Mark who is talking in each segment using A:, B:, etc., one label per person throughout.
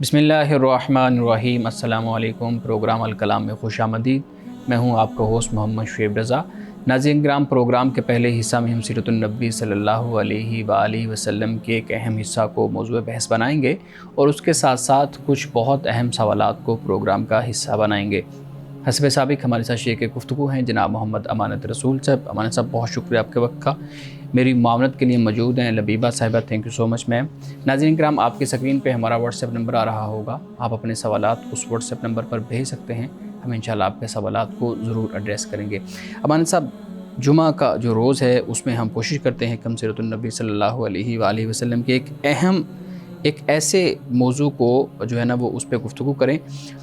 A: بسم اللہ الرحمن الرحیم۔ السلام علیکم۔ پروگرام الکلام میں خوش آمدید۔ میں ہوں آپ کا ہوسٹ محمد شعیب رضا۔ ناظرین کرام، پروگرام کے پہلے حصہ میں ہم سیرت النبی صلی اللہ علیہ وآلہ وسلم کے ایک اہم حصہ کو موضوع بحث بنائیں گے اور اس کے ساتھ ساتھ کچھ بہت اہم سوالات کو پروگرام کا حصہ بنائیں گے۔ حسب سابق ہمارے ساتھ شیخ گفتگو ہیں جناب محمد امانت رسول صاحب۔ امانت صاحب، بہت شکریہ آپ کے وقت کا۔ میری معاونت کے لیے موجود ہیں لبیبہ صاحبہ، تھینک یو سو مچ میم۔ ناظرین کرام، آپ کی سکرین پہ ہمارا واٹس ایپ نمبر آ رہا ہوگا، آپ اپنے سوالات اس واٹس ایپ نمبر پر بھیج سکتے ہیں، ہم انشاءاللہ آپ کے سوالات کو ضرور ایڈریس کریں گے۔ امانت صاحب، جمعہ کا جو روز ہے اس میں ہم کوشش کرتے ہیں کہ ہم سیرت النبی صلی اللہ علیہ وآلہ وسلم کے ایک ایسے موضوع کو جو ہے نا وہ اس پہ گفتگو کریں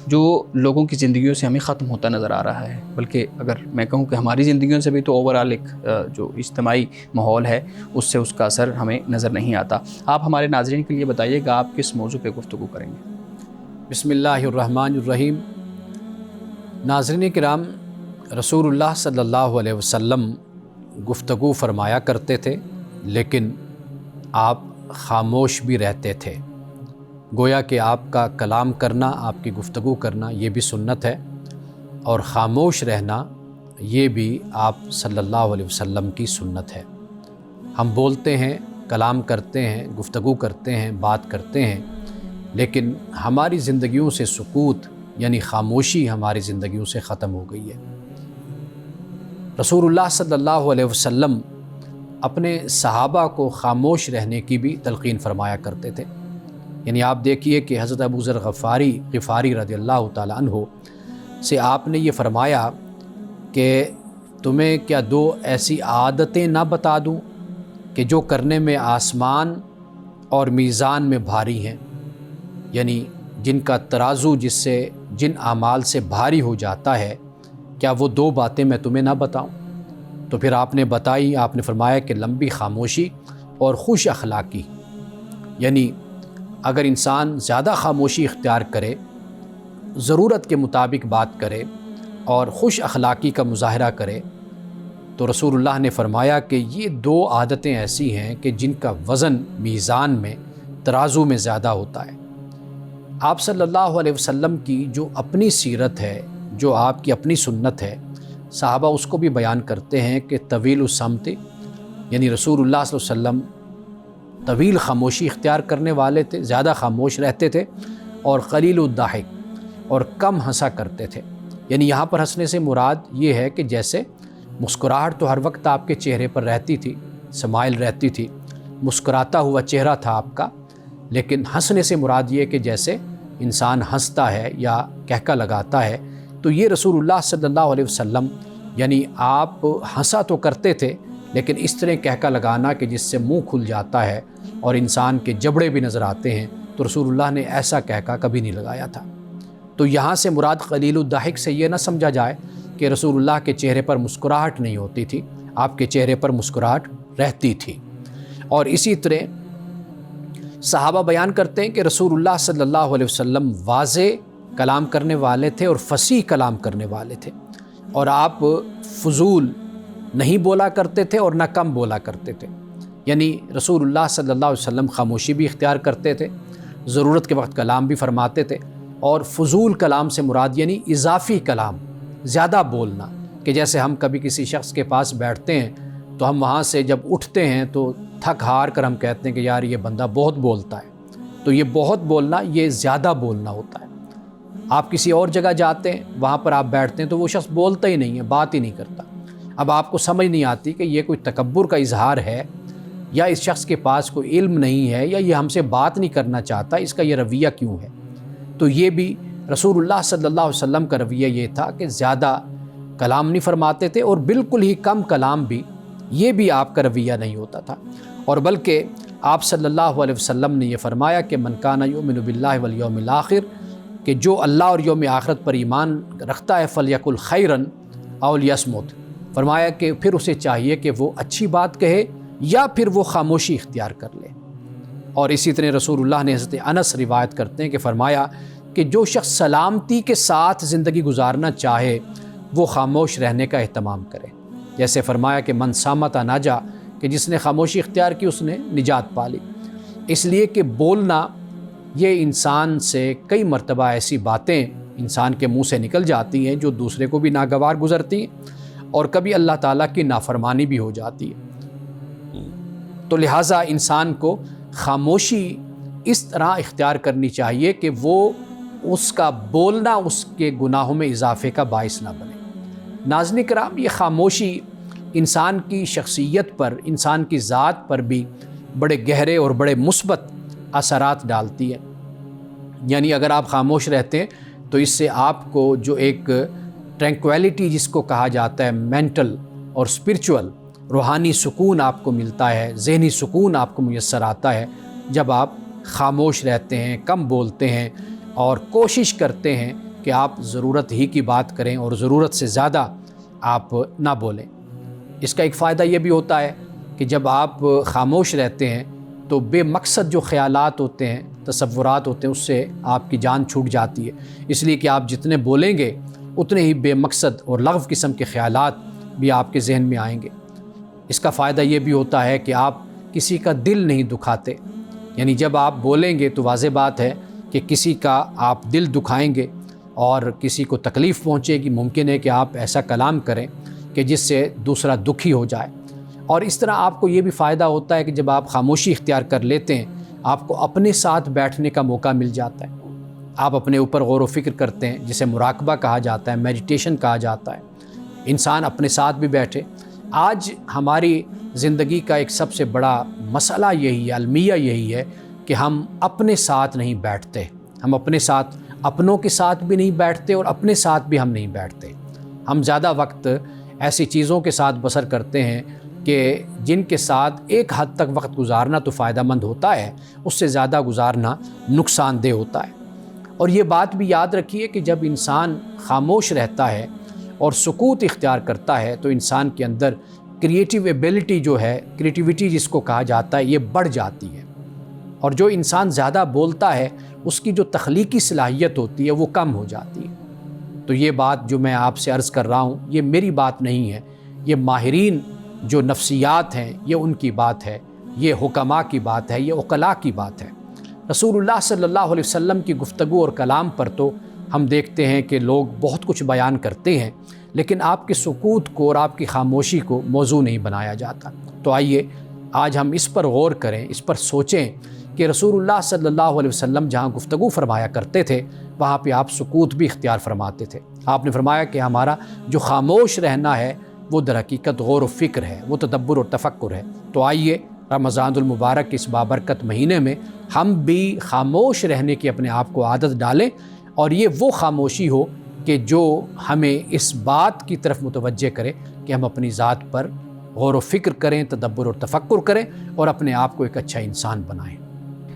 A: جو لوگوں کی زندگیوں سے ہمیں ختم ہوتا نظر آ رہا ہے، بلکہ اگر میں کہوں کہ ہماری زندگیوں سے بھی تو اوورآل ایک جو اجتماعی ماحول ہے اس سے اس کا اثر ہمیں نظر نہیں آتا۔ آپ ہمارے ناظرین کے لیے بتائیے گا آپ کس موضوع پہ گفتگو کریں گے؟
B: بسم اللہ الرحمن الرحیم۔ ناظرین کرام، رسول اللہ صلی اللہ علیہ وسلم گفتگو فرمایا کرتے تھے لیکن آپ خاموش بھی رہتے تھے۔ گویا کہ آپ کا کلام کرنا، آپ کی گفتگو کرنا یہ بھی سنت ہے، اور خاموش رہنا یہ بھی آپ صلی اللہ علیہ وسلم کی سنت ہے۔ ہم بولتے ہیں، کلام کرتے ہیں، گفتگو کرتے ہیں، بات کرتے ہیں، لیکن ہماری زندگیوں سے سکوت یعنی خاموشی ہماری زندگیوں سے ختم ہو گئی ہے۔ رسول اللہ صلی اللہ علیہ وسلم اپنے صحابہ کو خاموش رہنے کی بھی تلقین فرمایا کرتے تھے۔ یعنی آپ دیکھیے کہ حضرت ابو ذر غفاری رضی اللہ تعالیٰ عنہ سے آپ نے یہ فرمایا کہ تمہیں کیا دو ایسی عادتیں نہ بتا دوں کہ جو کرنے میں آسمان اور میزان میں بھاری ہیں، یعنی جن کا ترازو جن اعمال سے بھاری ہو جاتا ہے، کیا وہ دو باتیں میں تمہیں نہ بتاؤں؟ تو پھر آپ نے بتائی، آپ نے فرمایا کہ لمبی خاموشی اور خوش اخلاقی، یعنی اگر انسان زیادہ خاموشی اختیار کرے، ضرورت کے مطابق بات کرے اور خوش اخلاقی کا مظاہرہ کرے، تو رسول اللہ نے فرمایا کہ یہ دو عادتیں ایسی ہیں کہ جن کا وزن میزان میں، ترازو میں زیادہ ہوتا ہے۔ آپ صلی اللہ علیہ وسلم کی جو اپنی سیرت ہے، جو آپ کی اپنی سنت ہے، صحابہ اس کو بھی بیان کرتے ہیں کہ طویل الصمت، یعنی رسول اللہ صلی اللہ علیہ وسلم طویل خاموشی اختیار کرنے والے تھے، زیادہ خاموش رہتے تھے، اور قلیل الضحک، اور کم ہنسا کرتے تھے۔ یعنی یہاں پر ہنسنے سے مراد یہ ہے کہ جیسے مسکراہٹ تو ہر وقت آپ کے چہرے پر رہتی تھی، سمائل رہتی تھی، مسکراتا ہوا چہرہ تھا آپ کا، لیکن ہنسنے سے مراد یہ کہ جیسے انسان ہنستا ہے یا کہکا لگاتا ہے، تو یہ رسول اللہ صلی اللہ علیہ وسلم، یعنی آپ ہنسا تو کرتے تھے لیکن اس طرح کہکا لگانا کہ جس سے منہ کھل جاتا ہے اور انسان کے جبڑے بھی نظر آتے ہیں، تو رسول اللہ نے ایسا کہکا کبھی نہیں لگایا تھا۔ تو یہاں سے مراد قلیل الضحک سے یہ نہ سمجھا جائے کہ رسول اللہ کے چہرے پر مسکراہٹ نہیں ہوتی تھی، آپ کے چہرے پر مسکراہٹ رہتی تھی۔ اور اسی طرح صحابہ بیان کرتے ہیں کہ رسول اللہ صلی اللہ علیہ وسلم واضح کلام کرنے والے تھے اور فصیح کلام کرنے والے تھے، اور آپ فضول نہیں بولا کرتے تھے اور نہ کم بولا کرتے تھے۔ یعنی رسول اللہ صلی اللہ علیہ وسلم خاموشی بھی اختیار کرتے تھے، ضرورت کے وقت کلام بھی فرماتے تھے، اور فضول کلام سے مراد یعنی اضافی کلام، زیادہ بولنا، کہ جیسے ہم کبھی کسی شخص کے پاس بیٹھتے ہیں تو ہم وہاں سے جب اٹھتے ہیں تو تھک ہار کر ہم کہتے ہیں کہ یار یہ بندہ بہت بولتا ہے، تو یہ بہت بولنا یہ زیادہ بولنا ہوتا ہے۔ آپ کسی اور جگہ جاتے ہیں، وہاں پر آپ بیٹھتے ہیں تو وہ شخص بولتا ہی نہیں ہے، بات ہی نہیں کرتا، اب آپ کو سمجھ نہیں آتی کہ یہ کوئی تکبر کا اظہار ہے یا اس شخص کے پاس کوئی علم نہیں ہے یا یہ ہم سے بات نہیں کرنا چاہتا، اس کا یہ رویہ کیوں ہے؟ تو یہ بھی رسول اللہ صلی اللہ علیہ وسلم کا رویہ یہ تھا کہ زیادہ کلام نہیں فرماتے تھے، اور بالکل ہی کم کلام بھی، یہ بھی آپ کا رویہ نہیں ہوتا تھا۔ اور بلکہ آپ صلی اللہ علیہ وسلم نے یہ فرمایا کہ من کان یؤمن باللہ والیوم الآخر، کہ جو اللہ اور یوم آخرت پر ایمان رکھتا ہے، فلیقل خیرا او لیصمت، فرمایا کہ پھر اسے چاہیے کہ وہ اچھی بات کہے یا پھر وہ خاموشی اختیار کر لے۔ اور اسی طرح رسول اللہ نے حضرت انس روایت کرتے ہیں کہ فرمایا کہ جو شخص سلامتی کے ساتھ زندگی گزارنا چاہے وہ خاموش رہنے کا اہتمام کرے۔ جیسے فرمایا کہ من صامت نجا، کہ جس نے خاموشی اختیار کی اس نے نجات پالی۔ اس لیے کہ بولنا یہ انسان سے کئی مرتبہ ایسی باتیں انسان کے منہ سے نکل جاتی ہیں جو دوسرے کو بھی ناگوار گزرتی ہیں اور کبھی اللہ تعالیٰ کی نافرمانی بھی ہو جاتی ہے۔ تو لہٰذا انسان کو خاموشی اس طرح اختیار کرنی چاہیے کہ وہ اس کا بولنا اس کے گناہوں میں اضافے کا باعث نہ بنے۔ ناظرین کرام، یہ خاموشی انسان کی شخصیت پر، انسان کی ذات پر بھی بڑے گہرے اور بڑے مثبت اثرات ڈالتی ہے۔ یعنی اگر آپ خاموش رہتے ہیں تو اس سے آپ کو جو ایک ٹرینکویلٹی جس کو کہا جاتا ہے، مینٹل اور اسپرچول، روحانی سکون آپ کو ملتا ہے، ذہنی سکون آپ کو میسر آتا ہے جب آپ خاموش رہتے ہیں، کم بولتے ہیں اور کوشش کرتے ہیں کہ آپ ضرورت ہی کی بات کریں اور ضرورت سے زیادہ آپ نہ بولیں۔ اس کا ایک فائدہ یہ بھی ہوتا ہے کہ جب آپ خاموش رہتے ہیں تو بے مقصد جو خیالات ہوتے ہیں، تصورات ہوتے ہیں، اس سے آپ کی جان چھوٹ جاتی ہے، اس لیے کہ آپ جتنے بولیں گے اتنے ہی بے مقصد اور لغو قسم کے خیالات بھی آپ کے ذہن میں آئیں گے۔ اس کا فائدہ یہ بھی ہوتا ہے کہ آپ کسی کا دل نہیں دکھاتے، یعنی جب آپ بولیں گے تو واضح بات ہے کہ کسی کا آپ دل دکھائیں گے اور کسی کو تکلیف پہنچے گی، ممکن ہے کہ آپ ایسا کلام کریں کہ جس سے دوسرا دکھی ہو جائے۔ اور اس طرح آپ کو یہ بھی فائدہ ہوتا ہے کہ جب آپ خاموشی اختیار کر لیتے ہیں، آپ کو اپنے ساتھ بیٹھنے کا موقع مل جاتا ہے، آپ اپنے اوپر غور و فکر کرتے ہیں، جسے مراقبہ کہا جاتا ہے، میڈیٹیشن کہا جاتا ہے، انسان اپنے ساتھ بھی بیٹھے۔ آج ہماری زندگی کا ایک سب سے بڑا مسئلہ یہی ہے، المیہ یہی ہے کہ ہم اپنے ساتھ نہیں بیٹھتے، ہم اپنے ساتھ، اپنوں کے ساتھ بھی نہیں بیٹھتے اور اپنے ساتھ بھی ہم نہیں بیٹھتے۔ ہم زیادہ وقت ایسی چیزوں کے ساتھ بسر کرتے ہیں کہ جن کے ساتھ ایک حد تک وقت گزارنا تو فائدہ مند ہوتا ہے، اس سے زیادہ گزارنا نقصان دہ ہوتا ہے۔ اور یہ بات بھی یاد رکھیے کہ جب انسان خاموش رہتا ہے اور سکوت اختیار کرتا ہے تو انسان کے اندر کریٹیو ایبلٹی جو ہے، کریٹیوٹی جس کو کہا جاتا ہے، یہ بڑھ جاتی ہے۔ اور جو انسان زیادہ بولتا ہے اس کی جو تخلیقی صلاحیت ہوتی ہے وہ کم ہو جاتی ہے۔ تو یہ بات جو میں آپ سے عرض کر رہا ہوں، یہ میری بات نہیں ہے، یہ ماہرین جو نفسیات ہیں یہ ان کی بات ہے، یہ حکماء کی بات ہے، یہ عقلاء کی بات ہے۔ رسول اللہ صلی اللہ علیہ وسلم کی گفتگو اور کلام پر تو ہم دیکھتے ہیں کہ لوگ بہت کچھ بیان کرتے ہیں، لیکن آپ کے سکوت کو اور آپ کی خاموشی کو موضوع نہیں بنایا جاتا۔ تو آئیے آج ہم اس پر غور کریں، اس پر سوچیں کہ رسول اللہ صلی اللہ علیہ وسلم جہاں گفتگو فرمایا کرتے تھے وہاں پہ آپ سکوت بھی اختیار فرماتے تھے۔ آپ نے فرمایا کہ ہمارا جو خاموش رہنا ہے وہ در حقیقت غور و فکر ہے، وہ تدبر اور تفکر ہے۔ تو آئیے رمضان المبارک کے اس بابرکت مہینے میں ہم بھی خاموش رہنے کی اپنے آپ کو عادت ڈالیں، اور یہ وہ خاموشی ہو کہ جو ہمیں اس بات کی طرف متوجہ کرے کہ ہم اپنی ذات پر غور و فکر کریں، تدبر اور تفکر کریں اور اپنے آپ کو ایک اچھا انسان بنائیں۔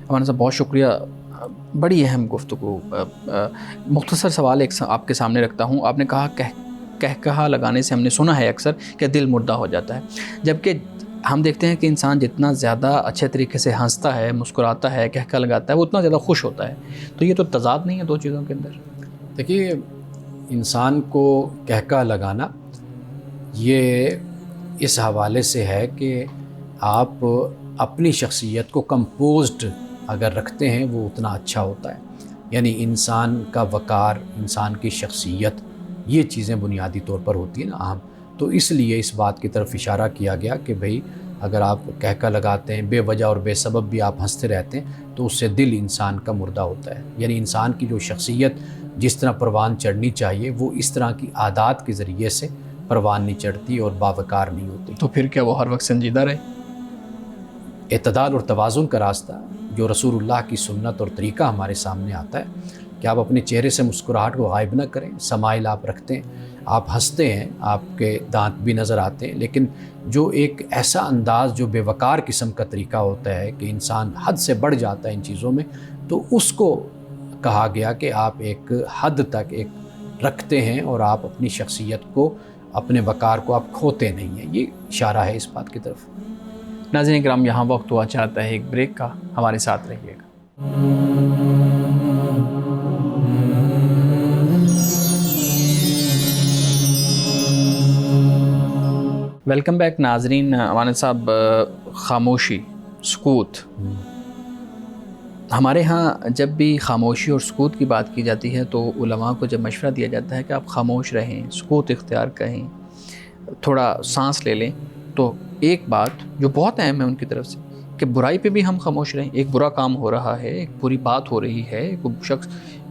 A: ہمارا صاحب بہت شکریہ، بڑی اہم گفتگو۔ مختصر سوال ایک آپ کے سامنے رکھتا ہوں۔ آپ نے کہا کہا لگانے سے ہم نے سنا ہے اکثر کہ دل مردہ ہو جاتا ہے، جبکہ ہم دیکھتے ہیں کہ انسان جتنا زیادہ اچھے طریقے سے ہنستا ہے، مسکراتا ہے، کہا لگاتا ہے، وہ اتنا زیادہ خوش ہوتا ہے۔ تو یہ تو تضاد نہیں ہے دو چیزوں کے اندر؟
B: دیکھیے، انسان کو کہا لگانا یہ اس حوالے سے ہے کہ آپ اپنی شخصیت کو کمپوزڈ اگر رکھتے ہیں وہ اتنا اچھا ہوتا ہے۔ یعنی انسان کا وقار، انسان کی شخصیت، یہ چیزیں بنیادی طور پر ہوتی ہیں نا اہم۔ تو اس لیے اس بات کی طرف اشارہ کیا گیا کہ بھئی اگر آپ کہا لگاتے ہیں، بے وجہ اور بے سبب بھی آپ ہنستے رہتے ہیں تو اس سے دل انسان کا مردہ ہوتا ہے۔ یعنی انسان کی جو شخصیت جس طرح پروان چڑھنی چاہیے وہ اس طرح کی عادات کے ذریعے سے پروان نہیں چڑھتی اور باوقار نہیں ہوتی۔
A: تو پھر کیا وہ ہر وقت سنجیدہ رہے؟
B: اعتدال اور توازن کا راستہ جو رسول اللہ کی سنت اور طریقہ ہمارے سامنے آتا ہے کہ آپ اپنے چہرے سے مسکراہٹ کو غائب نہ کریں، سمائل آپ رکھتے ہیں، آپ ہنستے ہیں، آپ کے دانت بھی نظر آتے ہیں، لیکن جو ایک ایسا انداز جو بے وقار قسم کا طریقہ ہوتا ہے کہ انسان حد سے بڑھ جاتا ہے ان چیزوں میں، تو اس کو کہا گیا کہ آپ ایک حد تک ایک رکھتے ہیں اور آپ اپنی شخصیت کو، اپنے وقار کو آپ کھوتے نہیں ہیں۔ یہ اشارہ ہے اس بات کی طرف۔
A: ناظرین کرام، یہاں وقت ہوا چاہتا ہے ایک بریک کا، ہمارے ساتھ رہیے گا۔ ویلکم بیک ناظرین۔ امانت صاحب، خاموشی، سکوت، ہمارے ہاں جب بھی خاموشی اور سکوت کی بات کی جاتی ہے تو علماء کو جب مشورہ دیا جاتا ہے کہ آپ خاموش رہیں، سکوت اختیار کریں، تھوڑا سانس لے لیں، تو ایک بات جو بہت اہم ہے ان کی طرف سے کہ برائی پہ بھی ہم خاموش رہیں. ایک برا کام ہو رہا ہے، ایک بری بات ہو رہی ہے، کوئی شخص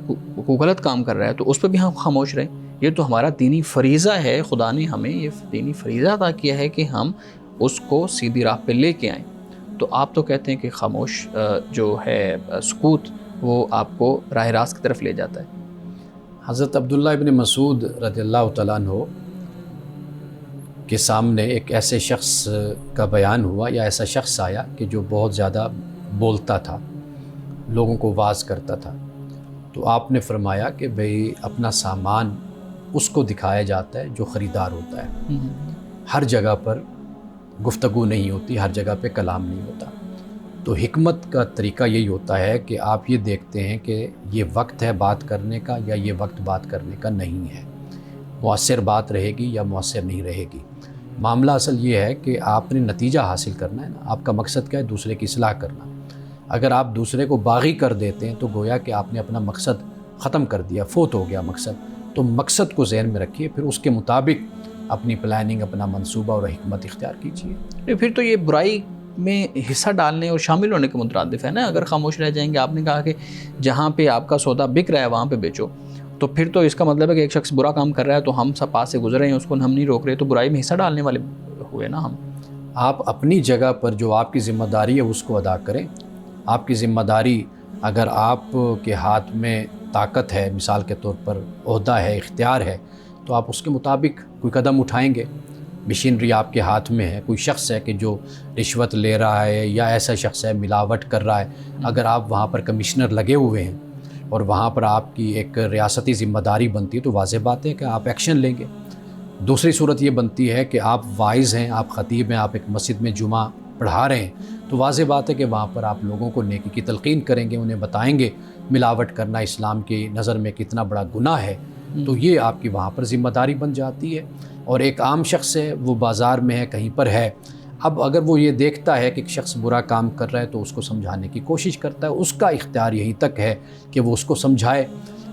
A: کوئی غلط کام کر رہا ہے تو اس پہ بھی ہم خاموش رہیں. یہ تو ہمارا دینی فریضہ ہے، خدا نے ہمیں یہ دینی فریضہ ادا کیا ہے کہ ہم اس کو سیدھی راہ پہ لے کے آئیں. تو آپ تو کہتے ہیں کہ خاموش جو ہے سکوت وہ آپ کو راہ راست کی طرف لے جاتا ہے.
B: حضرت عبداللہ ابن مسعود رضی اللہ تعالیٰ عنہ کے سامنے ایک ایسے شخص کا بیان ہوا یا ایسا شخص آیا کہ جو بہت زیادہ بولتا تھا، لوگوں کو واعظ کرتا تھا. تو آپ نے فرمایا کہ بھئی اپنا سامان اس کو دکھایا جاتا ہے جو خریدار ہوتا ہے. ہر جگہ پر گفتگو نہیں ہوتی، ہر جگہ پہ کلام نہیں ہوتا. تو حکمت کا طریقہ یہی ہوتا ہے کہ آپ یہ دیکھتے ہیں کہ یہ وقت ہے بات کرنے کا یا یہ وقت بات کرنے کا نہیں ہے، مؤثر بات رہے گی یا مؤثر نہیں رہے گی. معاملہ اصل یہ ہے کہ آپ نے نتیجہ حاصل کرنا ہے نا. آپ کا مقصد کیا ہے؟ دوسرے کی اصلاح کرنا. اگر آپ دوسرے کو باغی کر دیتے ہیں تو گویا کہ آپ نے اپنا مقصد ختم کر دیا، فوت ہو گیا مقصد. تو مقصد کو ذہن میں رکھیے، پھر اس کے مطابق اپنی پلاننگ، اپنا منصوبہ اور حکمت اختیار کیجیے.
A: پھر تو یہ برائی میں حصہ ڈالنے اور شامل ہونے کے مترادف ہے نا. اگر خاموش رہ جائیں گے، آپ نے کہا کہ جہاں پہ آپ کا سودا بک رہا ہے وہاں پہ بیچو، تو پھر تو اس کا مطلب ہے کہ ایک شخص برا کام کر رہا ہے تو ہم سب پاس سے گزر رہے ہیں، اس کو ہم نہیں روک رہے، تو برائی میں حصہ ڈالنے والے ہوئے نا ہم.
B: آپ اپنی جگہ پر جو آپ کی ذمہ داری ہے اس کو ادا کریں. آپ کی ذمہ داری، اگر آپ کے ہاتھ میں طاقت ہے، مثال کے طور پر عہدہ ہے، اختیار ہے، تو آپ اس کے مطابق کوئی قدم اٹھائیں گے. مشینری آپ کے ہاتھ میں ہے، کوئی شخص ہے کہ جو رشوت لے رہا ہے یا ایسا شخص ہے ملاوٹ کر رہا ہے، اگر آپ وہاں پر کمشنر لگے ہوئے ہیں اور وہاں پر آپ کی ایک ریاستی ذمہ داری بنتی ہے تو واضح بات ہے کہ آپ ایکشن لیں گے. دوسری صورت یہ بنتی ہے کہ آپ واعظ ہیں، آپ خطیب ہیں، آپ ایک مسجد میں جمعہ پڑھا رہے ہیں، تو واضح بات ہے کہ وہاں پر آپ لوگوں کو نیکی کی تلقین کریں گے، انہیں بتائیں گے ملاوٹ کرنا اسلام کی نظر میں کتنا بڑا گناہ ہے. تو یہ آپ کی وہاں پر ذمہ داری بن جاتی ہے. اور ایک عام شخص ہے، وہ بازار میں ہے، کہیں پر ہے، اب اگر وہ یہ دیکھتا ہے کہ ایک شخص برا کام کر رہا ہے تو اس کو سمجھانے کی کوشش کرتا ہے. اس کا اختیار یہیں تک ہے کہ وہ اس کو سمجھائے.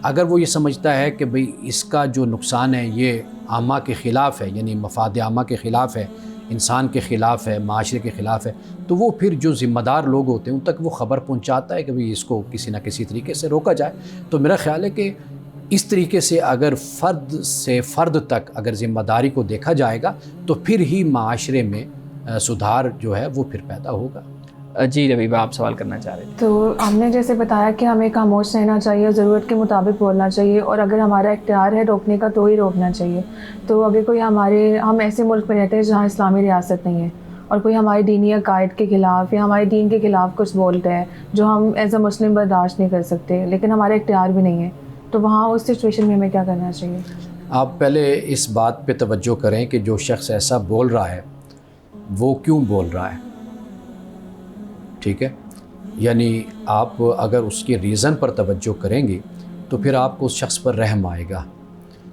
B: اگر وہ یہ سمجھتا ہے کہ بھئی اس کا جو نقصان ہے یہ عامہ کے خلاف ہے، یعنی مفاد عامہ کے خلاف ہے، انسان کے خلاف ہے، معاشرے کے خلاف ہے، تو وہ پھر جو ذمہ دار لوگ ہوتے ہیں ان تک وہ خبر پہنچاتا ہے کہ بھئی اس کو کسی نہ کسی طریقے سے روکا جائے. تو میرا خیال ہے کہ اس طریقے سے اگر فرد سے فرد تک اگر ذمہ داری کو دیکھا جائے گا تو پھر ہی معاشرے میں سدھار جو ہے وہ پھر پیدا ہوگا.
A: جی ربیبہ، آپ سوال کرنا چاہ رہے تھے.
C: تو ہم نے جیسے بتایا کہ ہمیں خاموش رہنا چاہیے، ضرورت کے مطابق بولنا چاہیے، اور اگر ہمارا اختیار ہے روکنے کا تو ہی روکنا چاہیے. تو اگر کوئی ہم ایسے ملک میں رہتے ہیں جہاں اسلامی ریاست نہیں ہے اور کوئی ہمارے دینی عقائد کے خلاف یا ہمارے دین کے خلاف کچھ بولتا ہے جو ہم ایز اے مسلم برداشت نہیں کر سکتے لیکن ہمارا اختیار بھی نہیں ہے، تو وہاں اس سچویشن میں ہمیں کیا کرنا چاہیے؟
B: آپ پہلے اس بات پہ توجہ کریں کہ جو شخص ایسا بول رہا ہے وہ کیوں بول رہا ہے. ٹھیک ہے، یعنی آپ اگر اس کی ریزن پر توجہ کریں گے تو پھر آپ کو اس شخص پر رحم آئے گا.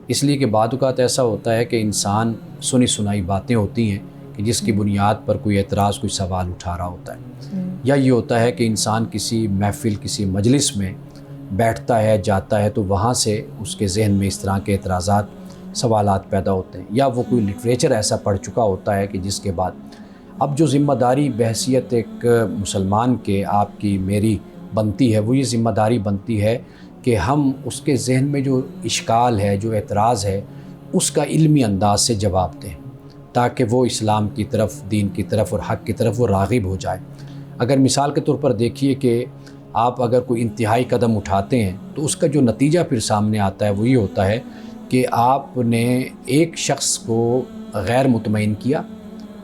B: اس لیے کہ بعض اوقات ایسا ہوتا ہے کہ انسان سنی سنائی باتیں ہوتی ہیں کہ جس کی بنیاد پر کوئی اعتراض، کوئی سوال اٹھا رہا ہوتا ہے، یا یہ ہوتا ہے کہ انسان کسی محفل، کسی مجلس میں بیٹھتا ہے، جاتا ہے، تو وہاں سے اس کے ذہن میں اس طرح کے اعتراضات، سوالات پیدا ہوتے ہیں، یا وہ کوئی لٹریچر ایسا پڑھ چکا ہوتا ہے کہ جس کے بعد اب جو ذمہ داری بحیثیت ایک مسلمان کے آپ کی میری بنتی ہے، وہ یہ ذمہ داری بنتی ہے کہ ہم اس کے ذہن میں جو اشکال ہے، جو اعتراض ہے، اس کا علمی انداز سے جواب دیں تاکہ وہ اسلام کی طرف، دین کی طرف اور حق کی طرف وہ راغب ہو جائے. اگر مثال کے طور پر دیکھیے کہ آپ اگر کوئی انتہائی قدم اٹھاتے ہیں تو اس کا جو نتیجہ پھر سامنے آتا ہے وہ یہ ہوتا ہے کہ آپ نے ایک شخص کو غیر مطمئن کیا،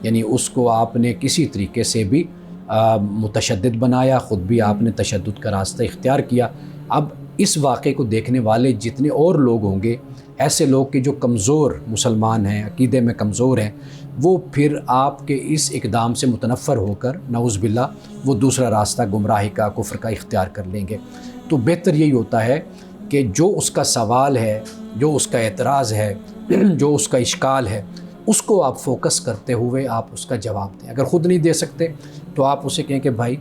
B: یعنی اس کو آپ نے کسی طریقے سے بھی متشدد بنایا، خود بھی آپ نے تشدد کا راستہ اختیار کیا. اب اس واقعے کو دیکھنے والے جتنے اور لوگ ہوں گے، ایسے لوگ کہ جو کمزور مسلمان ہیں، عقیدے میں کمزور ہیں، وہ پھر آپ کے اس اقدام سے متنفر ہو کر نعوذ باللہ وہ دوسرا راستہ گمراہی کا، کفر کا اختیار کر لیں گے. تو بہتر یہی ہوتا ہے کہ جو اس کا سوال ہے، جو اس کا اعتراض ہے، جو اس کا اشکال ہے، اس کو آپ فوکس کرتے ہوئے آپ اس کا جواب دیں. اگر خود نہیں دے سکتے تو آپ اسے کہیں کہ بھائی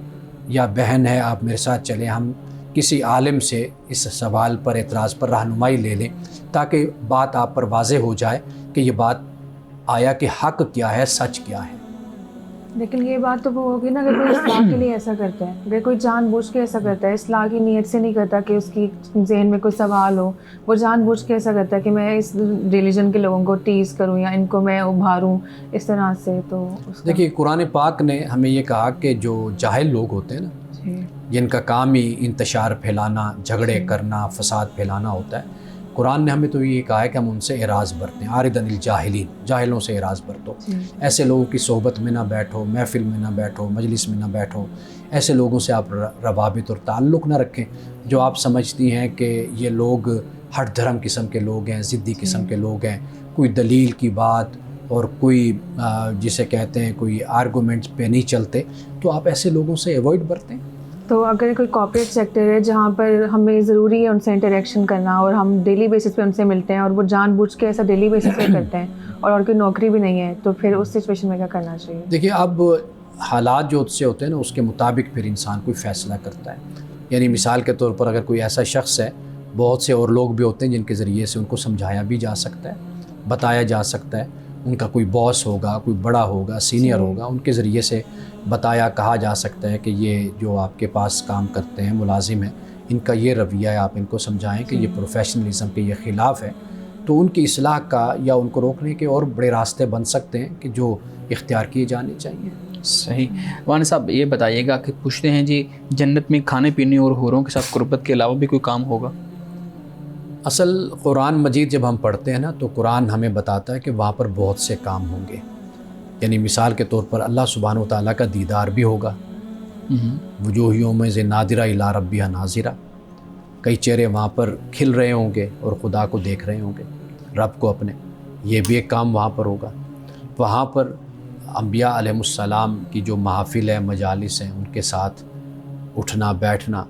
B: یا بہن ہے آپ میرے ساتھ چلیں، ہم کسی عالم سے اس سوال پر اعتراض پر رہنمائی لے لیں تاکہ بات آپ پر واضح ہو جائے کہ یہ بات آیا کہ حق کیا ہے، سچ کیا ہے۔
C: لیکن یہ بات تو وہ ہوگی نا، اگر کوئی اصلاح کے لیے ایسا کرتا ہے، اگر کوئی جان بوجھ کے ایسا کرتا ہے، اصلاح کی نیت سے نہیں کرتا کہ اس کی ذہن میں کوئی سوال ہو، وہ جان بوجھ کے ایسا کرتا ہے کہ میں اس ریلیجن کے لوگوں کو ٹیز کروں یا ان کو میں ابھاروں اس طرح سے، تو
B: دیکھیے قرآن پاک نے ہمیں یہ کہا کہ جو جاہل لوگ ہوتے ہیں نا،
C: جی
B: جن کا کام ہی انتشار پھیلانا، جھگڑے کرنا، فساد پھیلانا ہوتا ہے، قرآن نے ہمیں تو یہ کہا ہے کہ ہم ان سے اعراض برتیں، عارض عن الجاہلین، جاہلوں سے اعراض برتو، ایسے لوگوں کی صحبت میں نہ بیٹھو، محفل میں نہ بیٹھو، مجلس میں نہ بیٹھو، ایسے لوگوں سے آپ روابط اور تعلق نہ رکھیں جو آپ سمجھتی ہیں کہ یہ لوگ ہٹ دھرم قسم کے لوگ ہیں، ضدی قسم کے لوگ ہیں، کوئی دلیل کی بات اور کوئی جسے کہتے ہیں کوئی آرگومنٹس پہ نہیں چلتے، تو آپ ایسے لوگوں سے ایوائڈ برتیں۔
C: تو اگر کوئی کارپوریٹ سیکٹر ہے جہاں پر ہمیں ضروری ہے ان سے انٹریکشن کرنا اور ہم ڈیلی بیسس پہ ان سے ملتے ہیں اور وہ جان بوجھ کے ایسا ڈیلی بیسس پہ کرتے ہیں اور کوئی نوکری بھی نہیں ہے، تو پھر اس سچویشن میں کیا کرنا چاہیے؟
B: دیکھیے اب حالات جو سے ہوتے ہیں نا، اس کے مطابق پھر انسان کوئی فیصلہ کرتا ہے۔ یعنی مثال کے طور پر اگر کوئی ایسا شخص ہے، بہت سے اور لوگ بھی ہوتے ہیں جن کے ذریعے سے ان کو سمجھایا بھی جا سکتا ہے، بتایا جا سکتا ہے، ان کا کوئی باس ہوگا، کوئی بڑا ہوگا، سینئر ہوگا، ان کے ذریعے سے بتایا کہا جا سکتا ہے کہ یہ جو آپ کے پاس کام کرتے ہیں، ملازم ہیں، ان کا یہ رویہ ہے، آپ ان کو سمجھائیں کہ یہ پروفیشنلزم کے یہ خلاف ہے، تو ان کی اصلاح کا یا ان کو روکنے کے اور بڑے راستے بن سکتے ہیں کہ جو اختیار کیے جانے چاہیے۔
A: صحیح۔ مولانا صاحب یہ بتائیے گا کہ پوچھتے ہیں جی، جنت میں کھانے پینے اور حوروں کے ساتھ قربت کے علاوہ بھی کوئی کام ہوگا؟
B: اصل قرآن مجید جب ہم پڑھتے ہیں نا تو قرآن ہمیں بتاتا ہے کہ وہاں پر بہت سے کام ہوں گے۔ یعنی مثال کے طور پر اللہ سبحانہ و تعالیٰ کا دیدار بھی ہوگا، وجوہ یومئذ ناظرہ الی ربہا ناظرہ، کئی چہرے وہاں پر کھل رہے ہوں گے اور خدا کو دیکھ رہے ہوں گے، رب کو اپنے، یہ بھی ایک کام وہاں پر ہوگا۔ وہاں پر انبیاء علیہ السلام کی جو محافل ہیں، مجالس ہیں، ان کے ساتھ اٹھنا بیٹھنا،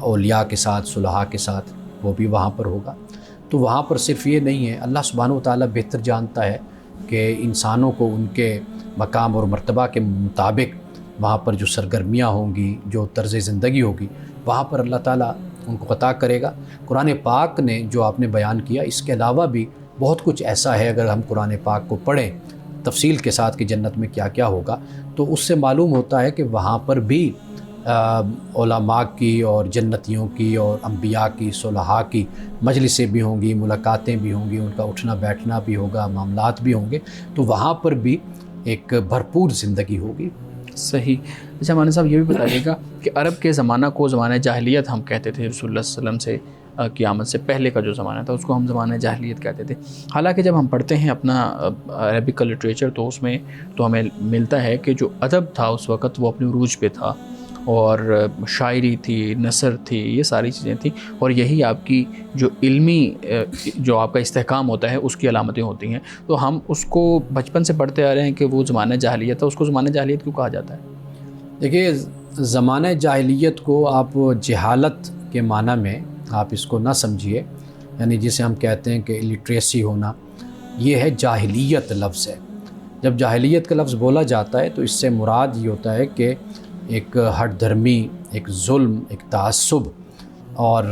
B: اولیاء کے ساتھ، صلحاء کے ساتھ، وہ بھی وہاں پر ہوگا۔ تو وہاں پر صرف یہ نہیں ہے، اللہ سبحانہ و تعالیٰ بہتر جانتا ہے کہ انسانوں کو ان کے مقام اور مرتبہ کے مطابق وہاں پر جو سرگرمیاں ہوں گی، جو طرز زندگی ہوگی، وہاں پر اللہ تعالیٰ ان کو عطا کرے گا۔ قرآن پاک نے جو آپ نے بیان کیا، اس کے علاوہ بھی بہت کچھ ایسا ہے، اگر ہم قرآن پاک کو پڑھیں تفصیل کے ساتھ کہ جنت میں کیا کیا ہوگا، تو اس سے معلوم ہوتا ہے کہ وہاں پر بھی علماء کی اور جنتیوں کی اور انبیاء کی، صلحاء کی مجلسیں بھی ہوں گی، ملاقاتیں بھی ہوں گی، ان کا اٹھنا بیٹھنا بھی ہوگا، معاملات بھی ہوں گے، تو وہاں پر بھی ایک بھرپور زندگی ہوگی۔
A: صحیح۔ اچھا مولانا صاحب یہ بھی بتائیے گا کہ عرب کے زمانہ کو زمانہ جاہلیت ہم کہتے تھے، رسول اللہ صلی اللہ علیہ وسلم سے قیامت سے پہلے کا جو زمانہ تھا اس کو ہم زمانہ جاہلیت کہتے تھے۔ حالانکہ جب ہم پڑھتے ہیں اپنا عربک کا لٹریچر تو اس میں تو ہمیں ملتا ہے کہ جو ادب تھا اس وقت وہ اپنے عروج پہ تھا، اور شاعری تھی، نثر تھی، یہ ساری چیزیں تھیں، اور یہی آپ کی جو علمی جو آپ کا استحکام ہوتا ہے اس کی علامتیں ہوتی ہیں۔ تو ہم اس کو بچپن سے پڑھتے آ رہے ہیں کہ وہ زمانہ جاہلیت ہے، اس کو زمانہ جاہلیت کیوں کہا جاتا ہے؟
B: دیکھیے زمانہ جاہلیت کو آپ جہالت کے معنی میں آپ اس کو نہ سمجھیے، یعنی جسے ہم کہتے ہیں کہ لٹریسی ہونا، یہ ہے جاہلیت لفظ ہے۔ جب جاہلیت کا لفظ بولا جاتا ہے تو اس سے مراد یہ ہوتا ہے کہ ایک ہٹ دھرمی، ایک ظلم، ایک تعصب اور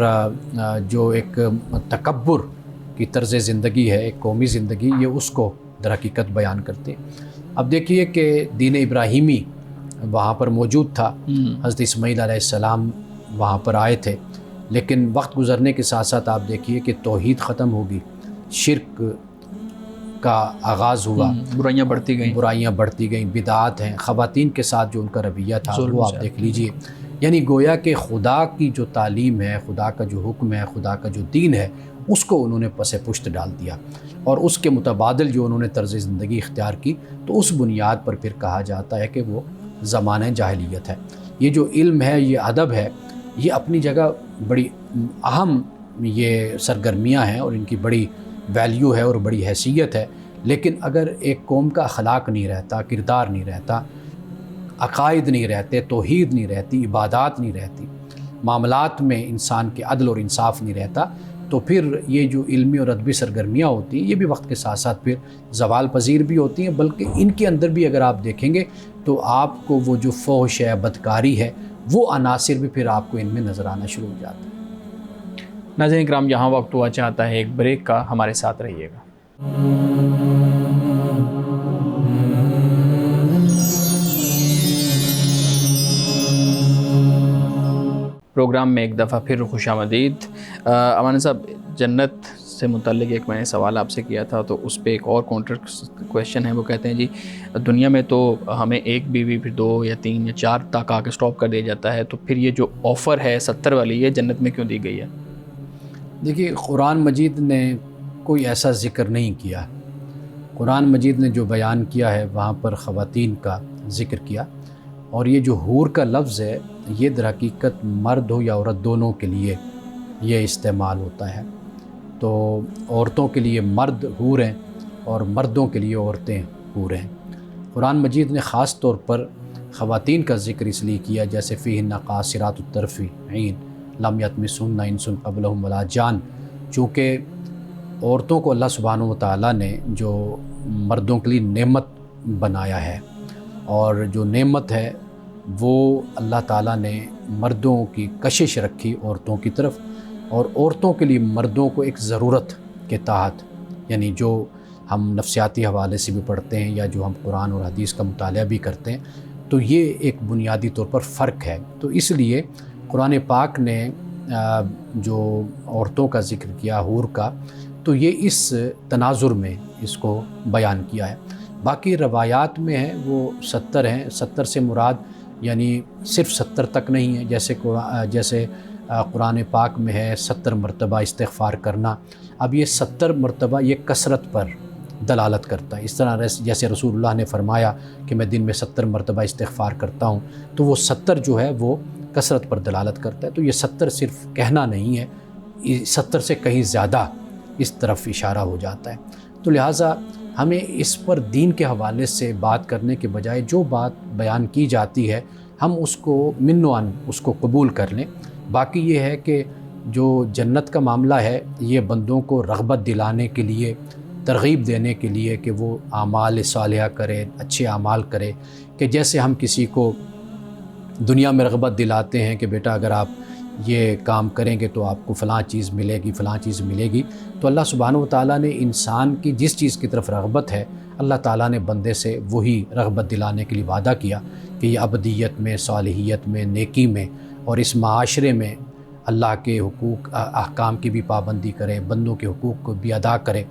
B: جو ایک تکبر کی طرز زندگی ہے، ایک قومی زندگی، یہ اس کو در حقیقت بیان کرتے ہیں۔ اب دیکھیے کہ دین ابراہیمی وہاں پر موجود تھا، حضرت اسماعیل علیہ السلام وہاں پر آئے تھے، لیکن وقت گزرنے کے ساتھ ساتھ آپ دیکھیے کہ توحید ختم ہوگی، شرک کا آغاز ہوا،
A: برائیاں بڑھتی گئیں،
B: بدعات ہیں، خواتین کے ساتھ جو ان کا رویہ تھا وہ آپ دیکھ لیجئے۔ یعنی گویا کہ خدا کی جو تعلیم ہے، خدا کا جو حکم ہے، خدا کا جو دین ہے، اس کو انہوں نے پس پشت ڈال دیا، اور اس کے متبادل جو انہوں نے طرز زندگی اختیار کی، تو اس بنیاد پر پھر کہا جاتا ہے کہ وہ زمانہ جاہلیت ہے۔ یہ جو علم ہے، یہ ادب ہے، یہ اپنی جگہ بڑی اہم یہ سرگرمیاں ہیں اور ان کی بڑی ویلیو ہے اور بڑی حیثیت ہے، لیکن اگر ایک قوم کا اخلاق نہیں رہتا، کردار نہیں رہتا، عقائد نہیں رہتے، توحید نہیں رہتی، عبادات نہیں رہتی، معاملات میں انسان کے عدل اور انصاف نہیں رہتا، تو پھر یہ جو علمی اور ادبی سرگرمیاں ہوتی ہیں یہ بھی وقت کے ساتھ ساتھ پھر زوال پذیر بھی ہوتی ہیں، بلکہ ان کے اندر بھی اگر آپ دیکھیں گے تو آپ کو وہ جو فحش ہے، بدکاری ہے، وہ عناصر بھی پھر آپ کو ان میں نظر آنا شروع ہو جاتے ہیں۔
A: ناظرین کرام، یہاں وقت ہوا چاہتا ہے ایک بریک کا، ہمارے ساتھ رہیے گا۔ پروگرام میں ایک دفعہ پھر خوش آمدید۔ امان صاحب، جنت سے متعلق ایک میں نے سوال آپ سے کیا تھا، تو اس پہ ایک اور کاؤنٹر کویشچن ہے۔ وہ کہتے ہیں جی دنیا میں تو ہمیں ایک بیوی پھر 2 یا 3 یا 4 تک آ کے اسٹاپ کر دیا جاتا ہے، تو پھر یہ جو آفر ہے 70 والی، یہ جنت میں کیوں دی گئی ہے؟
B: دیکھیے، قرآن مجید نے کوئی ایسا ذکر نہیں کیا۔ قرآن مجید نے جو بیان کیا ہے وہاں پر خواتین کا ذکر کیا، اور یہ جو حور کا لفظ ہے یہ در حقیقت مرد ہو یا عورت دونوں کے لیے یہ استعمال ہوتا ہے۔ تو عورتوں کے لیے مرد حور ہیں اور مردوں کے لیے عورتیں حور ہیں۔ قرآن مجید نے خاص طور پر خواتین کا ذکر اس لیے کیا، جیسے فیہن قاصرات الطرف عین لم یطمثہن انس قبلہم ولا جان، چونکہ عورتوں کو اللہ سبحانہ و تعالیٰ نے جو مردوں کے لیے نعمت بنایا ہے، اور جو نعمت ہے وہ اللہ تعالیٰ نے مردوں کی کشش رکھی عورتوں کی طرف، اور عورتوں کے لیے مردوں کو ایک ضرورت کے تحت، یعنی جو ہم نفسیاتی حوالے سے بھی پڑھتے ہیں یا جو ہم قرآن اور حدیث کا مطالعہ بھی کرتے ہیں، تو یہ ایک بنیادی طور پر فرق ہے۔ تو اس لیے قرآن پاک نے جو عورتوں کا ذکر کیا حور کا، تو یہ اس تناظر میں اس کو بیان کیا ہے۔ باقی روایات میں ہیں وہ 70 ہیں۔ 70 سے مراد یعنی صرف 70 تک نہیں ہے، جیسے قرآن پاک میں ہے 70 مرتبہ استغفار کرنا۔ اب یہ 70 مرتبہ یہ کثرت پر دلالت کرتا ہے، اس طرح جیسے رسول اللہ نے فرمایا کہ میں دن میں 70 مرتبہ استغفار کرتا ہوں، تو وہ 70 جو ہے وہ کثرت پر دلالت کرتا ہے۔ تو یہ 70 صرف کہنا نہیں ہے، 70 سے کہیں زیادہ اس طرف اشارہ ہو جاتا ہے۔ تو لہٰذا ہمیں اس پر دین کے حوالے سے بات کرنے کے بجائے جو بات بیان کی جاتی ہے ہم اس کو من و عن اس کو قبول کر لیں۔ باقی یہ ہے کہ جو جنت کا معاملہ ہے یہ بندوں کو رغبت دلانے کے لیے، ترغیب دینے کے لیے کہ وہ اعمال صالحہ کرے، اچھے اعمال کرے، کہ جیسے ہم کسی کو دنیا میں رغبت دلاتے ہیں کہ بیٹا اگر آپ یہ کام کریں گے تو آپ کو فلاں چیز ملے گی، فلاں چیز ملے گی، تو اللہ سبحانہ و تعالیٰ نے انسان کی جس چیز کی طرف رغبت ہے اللہ تعالیٰ نے بندے سے وہی رغبت دلانے کے لیے وعدہ کیا کہ یہ ابدیت میں، صالحیت میں، نیکی میں اور اس معاشرے میں اللہ کے حقوق احکام کی بھی پابندی کرے، بندوں کے حقوق کو بھی ادا کرے۔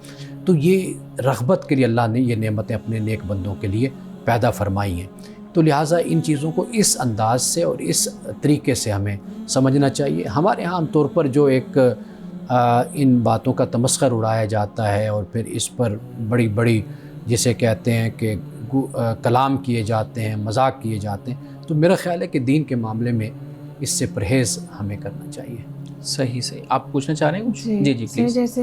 B: تو یہ رغبت کے لیے اللہ نے یہ نعمتیں اپنے نیک بندوں کے لیے پیدا فرمائی ہیں۔ تو لہٰذا ان چیزوں کو اس انداز سے اور اس طریقے سے ہمیں سمجھنا چاہیے۔ ہمارے یہاں عام طور پر جو ایک ان باتوں کا تمسخر اڑایا جاتا ہے اور پھر اس پر بڑی بڑی جسے کہتے ہیں کہ کلام کیے جاتے ہیں، مذاق کیے جاتے ہیں، تو میرا خیال ہے کہ دین کے معاملے میں اس سے پرہیز ہمیں کرنا چاہیے۔
A: صحیح۔ آپ پوچھنا چاہ رہے ہیں کچھ؟ جی پلیز۔
C: جیسے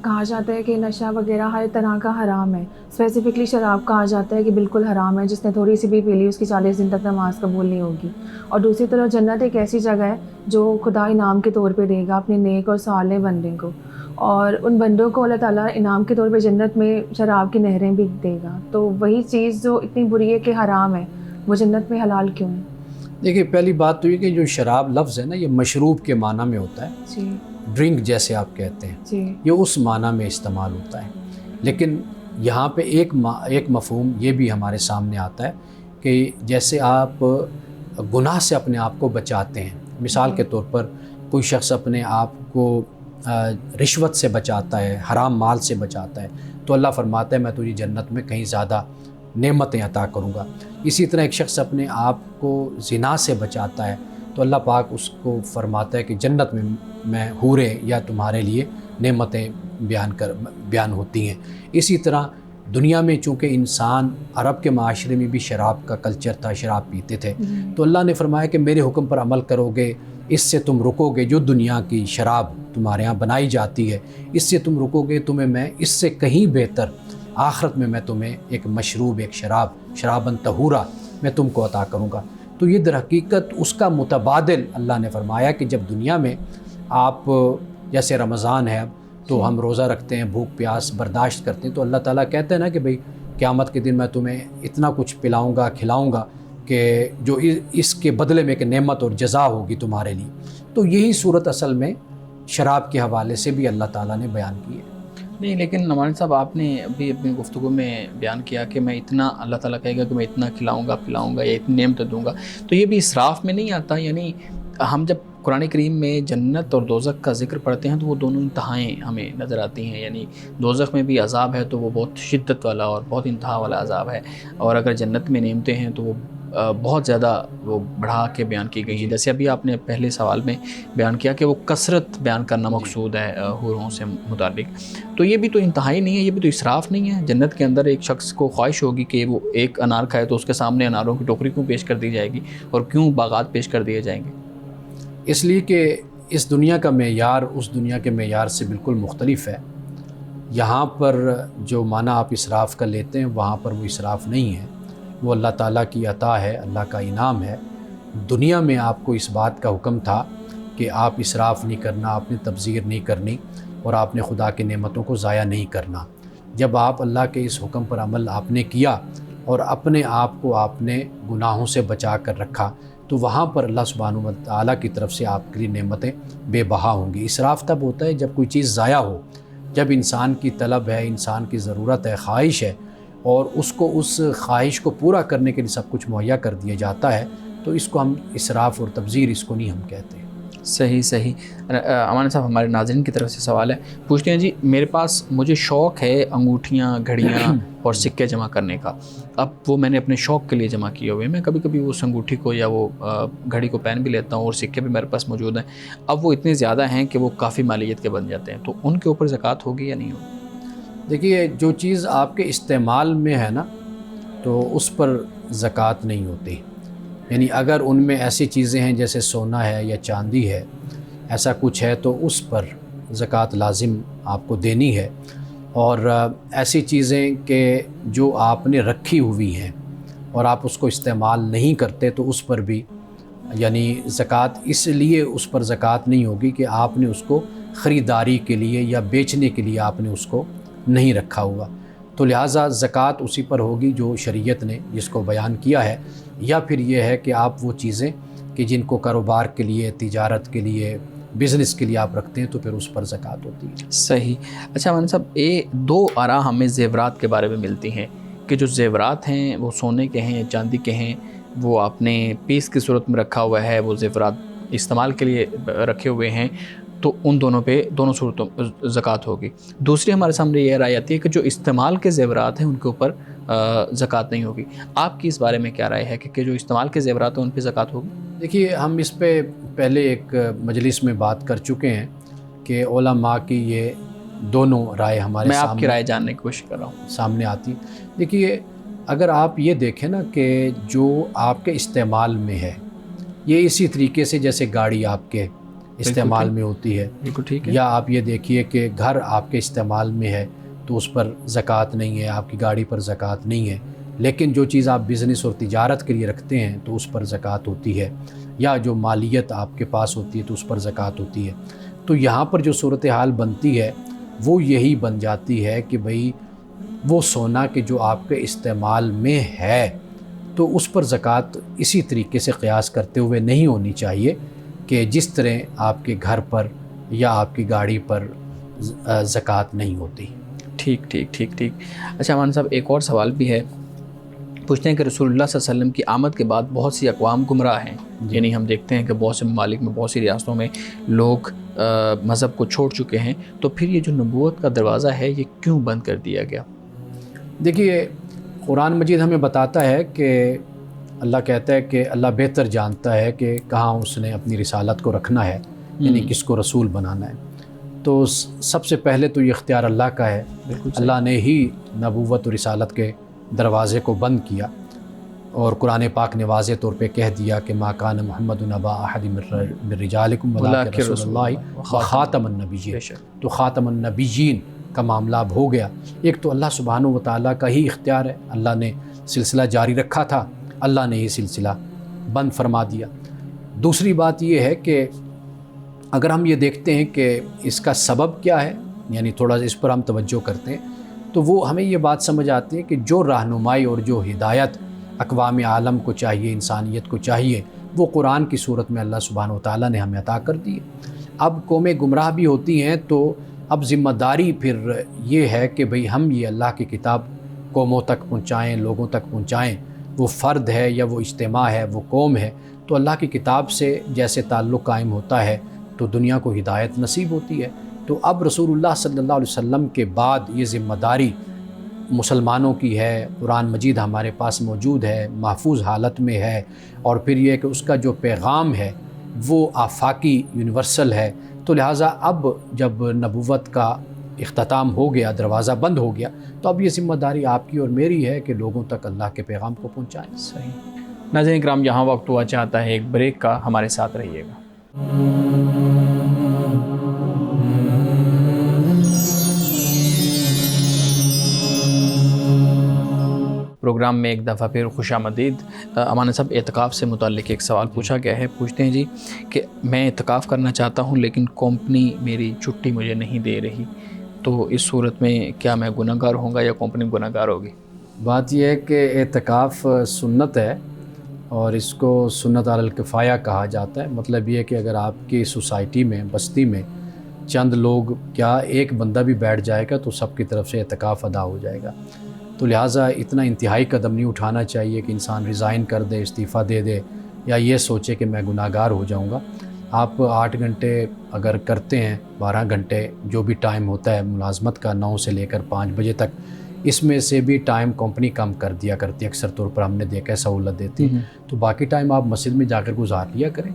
C: کہا جاتا ہے کہ نشہ وغیرہ ہر طرح کا حرام ہے، اسپیسیفکلی شراب کہا جاتا ہے کہ بالکل حرام ہے، جس نے تھوڑی سی بھی پی لی اس کی 40 دن تک نماز قبول نہیں ہوگی۔ اور دوسری طرف جنت ایک ایسی جگہ ہے جو خدا انعام کے طور پہ دے گا اپنے نیک اور صالح بندے کو، اور ان بندوں کو اللہ تعالیٰ انعام کے طور پہ جنت میں شراب کی نہریں بھی دے گا۔ تو وہی چیز جو اتنی بری ہے کہ حرام ہے، وہ جنت میں حلال کیوں ہے؟
B: دیکھیے، پہلی بات تو یہ کہ جو شراب لفظ ہے نا یہ مشروب کے معنی میں ہوتا ہے،
C: جی،
B: ڈرنک جیسے آپ کہتے ہیں،
C: جی،
B: یہ اس معنی میں استعمال ہوتا ہے۔ لیکن یہاں پہ ایک مفہوم یہ بھی ہمارے سامنے آتا ہے کہ جیسے آپ گناہ سے اپنے آپ کو بچاتے ہیں، مثال کے طور پر کوئی شخص اپنے آپ کو رشوت سے بچاتا ہے، حرام مال سے بچاتا ہے، تو اللہ فرماتا ہے میں تجھے جنت میں کہیں زیادہ نعمتیں عطا کروں گا۔ اسی طرح ایک شخص اپنے آپ کو زنا سے بچاتا ہے تو اللہ پاک اس کو فرماتا ہے کہ جنت میں حوریں یا تمہارے لیے نعمتیں بیان ہوتی ہیں۔ اسی طرح دنیا میں چونکہ انسان عرب کے معاشرے میں بھی شراب کا کلچر تھا، شراب پیتے تھے، تو اللہ نے فرمایا کہ میرے حکم پر عمل کرو گے، اس سے تم رکو گے، جو دنیا کی شراب تمہارے ہاں بنائی جاتی ہے اس سے تم رکو گے، تمہیں میں اس سے کہیں بہتر آخرت میں تمہیں ایک مشروب، ایک شرابن طہورا میں تم کو عطا کروں گا۔ تو یہ در حقیقت اس کا متبادل اللہ نے فرمایا کہ جب دنیا میں آپ جیسے رمضان ہے اب تو ہم روزہ رکھتے ہیں، بھوک پیاس برداشت کرتے ہیں، تو اللہ تعالیٰ کہتے ہیں نا کہ بھئی قیامت کے دن میں تمہیں اتنا کچھ پلاؤں گا، کھلاؤں گا کہ جو اس کے بدلے میں کہ نعمت اور جزا ہوگی تمہارے لیے. تو یہی صورت اصل میں شراب کے حوالے سے بھی اللہ تعالیٰ نے بیان کی ہے.
A: نہیں، لیکن نعمان صاحب آپ نے ابھی اپنی گفتگو میں بیان کیا کہ میں اتنا، اللہ تعالیٰ کہے گا کہ میں اتنا کھلاؤں گا پلاؤں گا یا اتنی نعمت دوں گا، تو یہ بھی اسراف میں نہیں آتا؟ یعنی ہم جب قرآن کریم میں جنت اور دوزخ کا ذکر پڑھتے ہیں تو وہ دونوں انتہائیں ہمیں نظر آتی ہیں. یعنی دوزخ میں بھی عذاب ہے تو وہ بہت شدت والا اور بہت انتہا والا عذاب ہے، اور اگر جنت میں نعمتیں ہیں تو وہ بہت زیادہ وہ بڑھا کے بیان کی گئی ہیں. جیسے ابھی آپ نے پہلے سوال میں بیان کیا کہ وہ کثرت بیان کرنا مقصود ہے حوروں سے متعلق، تو یہ بھی تو انتہائی نہیں ہے، یہ بھی تو اسراف نہیں ہے؟ جنت کے اندر ایک شخص کو خواہش ہوگی کہ وہ ایک انار کھائے تو اس کے سامنے اناروں کی ٹوکری کیوں پیش کر دی جائے گی اور کیوں باغات پیش کر دیے جائیں گے؟
B: اس لیے کہ اس دنیا کا معیار اس دنیا کے معیار سے بالکل مختلف ہے. یہاں پر جو معنی آپ اسراف کا لیتے ہیں وہاں پر وہ اسراف نہیں ہے، وہ اللہ تعالیٰ کی عطا ہے، اللہ کا انعام ہے. دنیا میں آپ کو اس بات کا حکم تھا کہ آپ اسراف نہیں کرنا، آپ نے تبذیر نہیں کرنی اور آپ نے خدا کی نعمتوں کو ضائع نہیں کرنا. جب آپ اللہ کے اس حکم پر عمل آپ نے کیا اور اپنے آپ کو آپ نے گناہوں سے بچا کر رکھا تو وہاں پر اللہ سبحانہ و تعالیٰ کی طرف سے آپ کے لیے نعمتیں بے بہا ہوں گی. اسراف تب ہوتا ہے جب کوئی چیز ضائع ہو، جب انسان کی طلب ہے، انسان کی ضرورت ہے، خواہش ہے، اور اس کو اس خواہش کو پورا کرنے کے لیے سب کچھ مہیا کر دیا جاتا ہے، تو اس کو ہم اسراف اور تبذیر اس کو نہیں ہم کہتے ہیں.
A: صحیح. امان صاحب، ہمارے ناظرین کی طرف سے سوال ہے، پوچھتے ہیں جی مجھے شوق ہے انگوٹھیاں، گھڑیاں اور سکے جمع کرنے کا. اب وہ میں نے اپنے شوق کے لیے جمع کیے ہوئے ہیں، میں کبھی کبھی اس انگوٹھی کو یا وہ گھڑی کو پہن بھی لیتا ہوں اور سکے بھی میرے پاس موجود ہیں. اب وہ اتنے زیادہ ہیں کہ وہ کافی مالیت کے بن جاتے ہیں، تو ان کے اوپر زکوٰۃ ہوگی یا نہیں ہوگی؟
B: دیکھیے، جو چیز آپ کے استعمال میں ہے نا تو اس پر زکوٰۃ نہیں ہوتی. یعنی اگر ان میں ایسی چیزیں ہیں جیسے سونا ہے یا چاندی ہے، ایسا کچھ ہے تو اس پر زکوٰۃ لازم آپ کو دینی ہے. اور ایسی چیزیں کہ جو آپ نے رکھی ہوئی ہیں اور آپ اس کو استعمال نہیں کرتے تو اس پر بھی یعنی زکوٰۃ اس لیے اس پر زکوٰۃ نہیں ہوگی کہ آپ نے اس کو خریداری کے لیے یا بیچنے کے لیے آپ نے اس کو نہیں رکھا ہوا، تو لہٰذا زکوٰۃ اسی پر ہوگی جو شریعت نے جس کو بیان کیا ہے. یا پھر یہ ہے کہ آپ وہ چیزیں کہ جن کو کاروبار کے لیے، تجارت کے لیے، بزنس کے لیے آپ رکھتے ہیں تو پھر اس پر زکوٰۃ ہوتی ہے.
A: صحیح. اچھا مولانا صاحب، دو آراء ہمیں زیورات کے بارے میں ملتی ہیں کہ جو زیورات ہیں وہ سونے کے ہیں، چاندی کے ہیں، وہ آپ نے پیس کی صورت میں رکھا ہوا ہے، وہ زیورات استعمال کے لیے رکھے ہوئے ہیں، تو ان دونوں پہ دونوں صورتوں زکوٰۃ ہوگی. دوسری ہمارے سامنے یہ رائے آتی ہے کہ جو استعمال کے زیورات ہیں ان کے اوپر زکوٰۃ نہیں ہوگی. آپ کی اس بارے میں کیا رائے ہے کہ جو استعمال کے زیورات ہیں ان پہ زکوٰۃ ہوگی؟
B: دیکھیے، ہم اس پہ پہلے ایک مجلس میں بات کر چکے ہیں کہ علماء کی یہ دونوں رائے ہمارے
A: میں آپ کی رائے جاننے کی کوشش کر رہا ہوں.
B: سامنے آتی. دیکھیے، اگر آپ یہ دیکھیں نا کہ جو آپ کے استعمال میں ہے، یہ اسی طریقے سے جیسے گاڑی آپ کے استعمال میں ہوتی ہے،
A: بالکل ٹھیک ہے،
B: یا آپ یہ دیکھیے کہ گھر آپ کے استعمال میں ہے تو اس پر زکوٰۃ نہیں ہے، آپ کی گاڑی پر زکوٰۃ نہیں ہے. لیکن جو چیز آپ بزنس اور تجارت کے لیے رکھتے ہیں تو اس پر زکوٰۃ ہوتی ہے، یا جو مالیت آپ کے پاس ہوتی ہے تو اس پر زکوٰۃ ہوتی ہے. تو یہاں پر جو صورتحال بنتی ہے وہ یہی بن جاتی ہے کہ بھئی وہ سونا کہ جو آپ کے استعمال میں ہے تو اس پر زکوٰۃ اسی طریقے سے قیاس کرتے ہوئے نہیں ہونی چاہیے کہ جس طرح آپ کے گھر پر یا آپ کی گاڑی پر زکوٰۃ نہیں ہوتی.
A: ٹھیک. اچھا مولانا صاحب، ایک اور سوال بھی ہے. پوچھتے ہیں کہ رسول اللہ صلی اللہ علیہ وسلم کی آمد کے بعد بہت سی اقوام گمراہ ہیں. یعنی ہم دیکھتے ہیں کہ بہت سے ممالک میں، بہت سی ریاستوں میں لوگ مذہب کو چھوڑ چکے ہیں، تو پھر یہ جو نبوت کا دروازہ ہے یہ کیوں بند کر دیا گیا؟
B: دیکھیے، قرآن مجید ہمیں بتاتا ہے کہ اللہ کہتا ہے کہ اللہ بہتر جانتا ہے کہ کہاں اس نے اپنی رسالت کو رکھنا ہے، یعنی کس کو رسول بنانا ہے. تو سب سے پہلے تو یہ اختیار اللہ کا ہے. اللہ نے ہی نبوت و رسالت کے دروازے کو بند کیا، اور قرآن پاک نے واضح طور پہ کہہ دیا کہ ما کان محمد ابا احد من رجالکم ولکن رسول اللہ خاتم النبیین. تو خاتم النبیین کا معاملہ اب ہو گیا. ایک تو اللہ سبحانہ و تعالیٰ کا ہی اختیار ہے، اللہ نے سلسلہ جاری رکھا تھا، اللہ نے یہ سلسلہ بند فرما دیا. دوسری بات یہ ہے کہ اگر ہم یہ دیکھتے ہیں کہ اس کا سبب کیا ہے، یعنی تھوڑا سا اس پر ہم توجہ کرتے ہیں تو وہ ہمیں یہ بات سمجھ آتی ہے کہ جو رہنمائی اور جو ہدایت اقوام عالم کو چاہیے، انسانیت کو چاہیے، وہ قرآن کی صورت میں اللہ سبحانہ و تعالیٰ نے ہمیں عطا کر دی ہے۔ اب قومیں گمراہ بھی ہوتی ہیں تو اب ذمہ داری پھر یہ ہے کہ بھئی ہم یہ اللہ کی کتاب قوموں تک پہنچائیں، لوگوں تک پہنچائیں۔ وہ فرد ہے یا وہ اجتماع ہے، وہ قوم ہے، تو اللہ کی کتاب سے جیسے تعلق قائم ہوتا ہے تو دنیا کو ہدایت نصیب ہوتی ہے۔ تو اب رسول اللہ صلی اللہ علیہ وسلم کے بعد یہ ذمہ داری مسلمانوں کی ہے۔ قرآن مجید ہمارے پاس موجود ہے، محفوظ حالت میں ہے، اور پھر یہ کہ اس کا جو پیغام ہے وہ آفاقی یونیورسل ہے۔ تو لہٰذا اب جب نبوت کا اختتام ہو گیا، دروازہ بند ہو گیا، تو اب یہ ذمہ داری آپ کی اور میری ہے کہ لوگوں تک اللہ کے پیغام کو پہنچائیں۔
A: صحیح۔ ناظرین کرام، یہاں وقت ہوا چاہتا ہے ایک بریک کا، ہمارے ساتھ رہیے گا۔ پروگرام میں ایک دفعہ پھر خوش آمدید۔ امانت صاحب، اعتکاف سے متعلق ایک سوال پوچھا گیا ہے، پوچھتے ہیں جی کہ میں اعتکاف کرنا چاہتا ہوں لیکن کمپنی میری چھٹی مجھے نہیں دے رہی، تو اس صورت میں کیا میں گناہ گار ہوں گا یا کمپنی گناہ گار ہوگی؟
B: بات یہ ہے کہ اعتکاف سنت ہے اور اس کو سنت علی الکفایہ کہا جاتا ہے۔ مطلب یہ کہ اگر آپ کی سوسائٹی میں، بستی میں چند لوگ، کیا ایک بندہ بھی بیٹھ جائے گا تو سب کی طرف سے اعتکاف ادا ہو جائے گا۔ تو لہٰذا اتنا انتہائی قدم نہیں اٹھانا چاہیے کہ انسان ریزائن کر دے، استعفیٰ دے دے، یا یہ سوچے کہ میں گناہ گار ہو جاؤں گا۔ آپ 8 گھنٹے اگر کرتے ہیں، 12 گھنٹے جو بھی ٹائم ہوتا ہے ملازمت کا، 9 سے لے کر 5 بجے تک، اس میں سے بھی ٹائم کمپنی کم کر دیا کرتی ہے، اکثر طور پر ہم نے دیکھا ہے سہولت دیتی ہے، تو باقی ٹائم آپ مسجد میں جا کر گزار لیا کریں،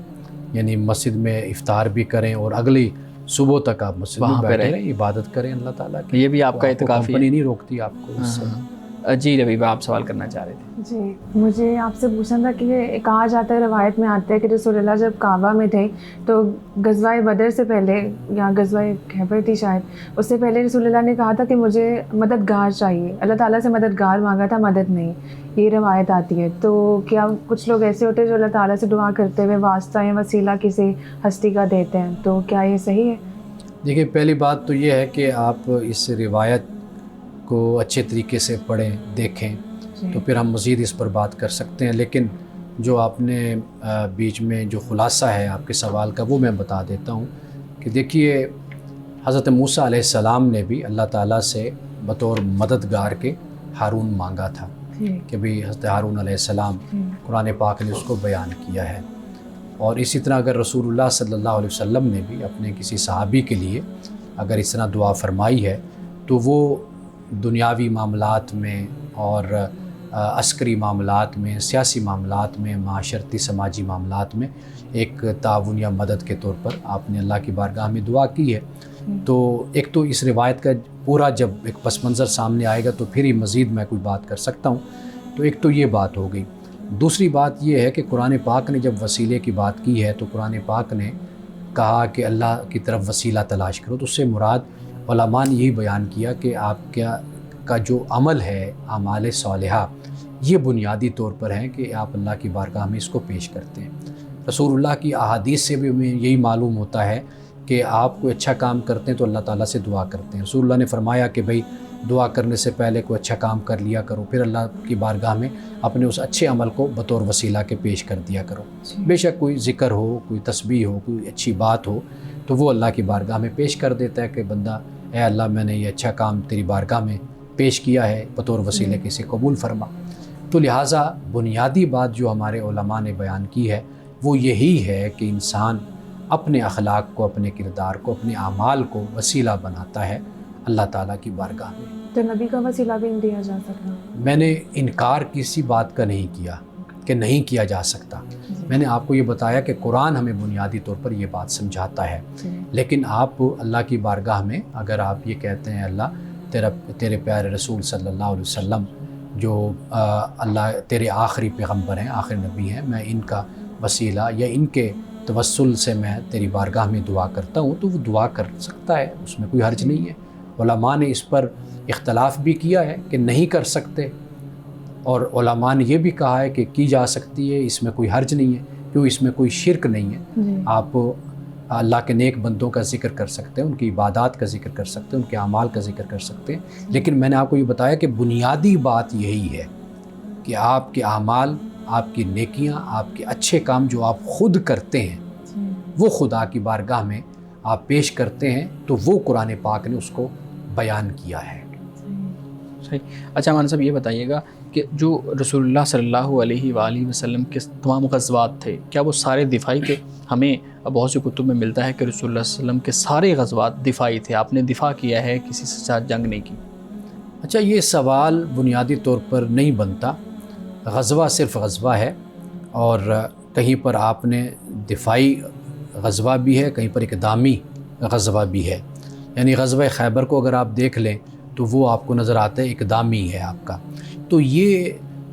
B: یعنی مسجد میں افطار بھی کریں اور اگلی صبح تک آپ مسجد میں بیٹھے رہیں، عبادت کریں اللہ تعالیٰ کی۔
A: یہ بھی آپ کا اعتکاف
B: کمپنی نہیں روکتی آپ کو اس سے۔
A: جی ربیبہ، آپ سوال کرنا چاہ رہے تھے۔
C: جی، مجھے آپ سے پوچھنا تھا کہ یہ کہا جاتا ہے، روایت میں آتا ہے کہ رسول اللہ جب کعبہ میں تھے تو غزوہ بدر سے پہلے، یا غزوہ خیبر تھی شاید، اس سے پہلے رسول اللہ نے کہا تھا کہ مجھے مددگار چاہیے، اللہ تعالیٰ سے مددگار مانگا تھا، مدد نہیں، یہ روایت آتی ہے۔ تو کیا کچھ لوگ ایسے ہوتے ہیں جو اللہ تعالیٰ سے دعا کرتے ہوئے واسطہ یا وسیلہ کسی ہستی کا دیتے ہیں، تو کیا یہ صحیح ہے؟
B: دیکھیے، پہلی بات تو یہ ہے کہ آپ اس روایت کو اچھے طریقے سے پڑھیں، دیکھیں، تو پھر ہم مزید اس پر بات کر سکتے ہیں۔ لیکن جو آپ نے بیچ میں جو خلاصہ ہے آپ کے سوال کا، وہ میں بتا دیتا ہوں کہ دیکھیے، حضرت موسیٰ علیہ السلام نے بھی اللہ تعالیٰ سے بطور مددگار کے ہارون مانگا تھا کہ بھی حضرت ہارون علیہ السلام، قرآن پاک نے اس کو بیان کیا ہے۔ اور اسی طرح اگر رسول اللہ صلی اللہ علیہ وسلم نے بھی اپنے کسی صحابی کے لیے اگر اس طرح دعا فرمائی ہے، تو وہ دنیاوی معاملات میں اور عسکری معاملات میں، سیاسی معاملات میں، معاشرتی سماجی معاملات میں ایک تعاون یا مدد کے طور پر آپ نے اللہ کی بارگاہ میں دعا کی ہے۔ تو ایک تو اس روایت کا پورا جب ایک پس منظر سامنے آئے گا تو پھر ہی مزید میں کوئی بات کر سکتا ہوں۔ تو ایک تو یہ بات ہو گئی۔ دوسری بات یہ ہے کہ قرآن پاک نے جب وسیلے کی بات کی ہے تو قرآن پاک نے کہا کہ اللہ کی طرف وسیلہ تلاش کرو، تو اس سے مراد علماء نے یہی بیان کیا کہ آپ کا جو عمل ہے، اعمال صالحہ، یہ بنیادی طور پر ہیں کہ آپ اللہ کی بارگاہ میں اس کو پیش کرتے ہیں۔ رسول اللہ کی احادیث سے بھی ہمیں یہی معلوم ہوتا ہے کہ آپ کوئی اچھا کام کرتے ہیں تو اللہ تعالیٰ سے دعا کرتے ہیں۔ رسول اللہ نے فرمایا کہ بھئی دعا کرنے سے پہلے کوئی اچھا کام کر لیا کرو، پھر اللہ کی بارگاہ میں اپنے اس اچھے عمل کو بطور وسیلہ کے پیش کر دیا کرو۔ بے شک کوئی ذکر ہو، کوئی تسبیح ہو، کوئی اچھی بات ہو، تو وہ اللہ کی بارگاہ میں پیش کر دیتا ہے کہ بندہ، اے اللہ، میں نے یہ اچھا کام تیری بارگاہ میں پیش کیا ہے، بطور وسیلے کے سے قبول فرما۔ تو لہٰذا بنیادی بات جو ہمارے علماء نے بیان کی ہے وہ یہی ہے کہ انسان اپنے اخلاق کو، اپنے کردار کو، اپنے اعمال کو وسیلہ بناتا ہے اللہ تعالیٰ کی بارگاہ میں۔
C: تو نبی کا وسیلہ بھی دیا جا سکتا؟
B: میں نے انکار کسی بات کا نہیں کیا کہ نہیں کیا جا سکتا، میں نے آپ کو یہ بتایا کہ قرآن ہمیں بنیادی طور پر یہ بات سمجھاتا ہے۔ لیکن آپ اللہ کی بارگاہ میں اگر آپ یہ کہتے ہیں اللہ تیرے پیارے رسول صلی اللہ علیہ وسلم جو اللہ تیرے آخری پیغمبر ہیں، آخری نبی ہیں، میں ان کا وسیلہ یا ان کے توسل سے میں تیری بارگاہ میں دعا کرتا ہوں، تو وہ دعا کر سکتا ہے، اس میں کوئی حرج نہیں ہے۔ علماء نے اس پر اختلاف بھی کیا ہے کہ نہیں کر سکتے، اور علماء نے یہ بھی کہا ہے کہ کی جا سکتی ہے، اس میں کوئی حرج نہیں ہے، کیوں اس میں کوئی شرک نہیں ہے۔ آپ اللہ کے نیک بندوں کا ذکر کر سکتے ہیں، ان کی عبادات کا ذکر کر سکتے ہیں، ان کے اعمال کا ذکر کر سکتے ہیں، لیکن میں نے آپ کو یہ بتایا کہ بنیادی بات یہی ہے کہ آپ کے اعمال، آپ کی نیکیاں، آپ کے اچھے کام جو آپ خود کرتے ہیں وہ خدا کی بارگاہ میں آپ پیش کرتے ہیں، تو وہ قرآن پاک نے اس کو بیان کیا ہے۔
A: صحیح۔ اچھا مولانا صاحب یہ بتائیے گا کہ جو رسول اللہ صلی اللہ علیہ وآلہ وسلم کے تمام غزوات تھے، کیا وہ سارے دفاعی تھے؟ ہمیں بہت سی کتب میں ملتا ہے کہ رسول اللہ صلی اللہ علیہ وسلم کے سارے غزوات دفاعی تھے، آپ نے دفاع کیا ہے، کسی سے ساتھ جنگ نہیں کی۔
B: اچھا، یہ سوال بنیادی طور پر نہیں بنتا۔ غزوہ صرف غزوہ ہے، اور کہیں پر آپ نے دفاعی غزوہ بھی ہے، کہیں پر اقدامی غزوہ بھی ہے۔ یعنی غزوہ خیبر کو اگر آپ دیکھ لیں تو وہ آپ کو نظر آتا ہے اقدامی ہے آپ کا۔ تو یہ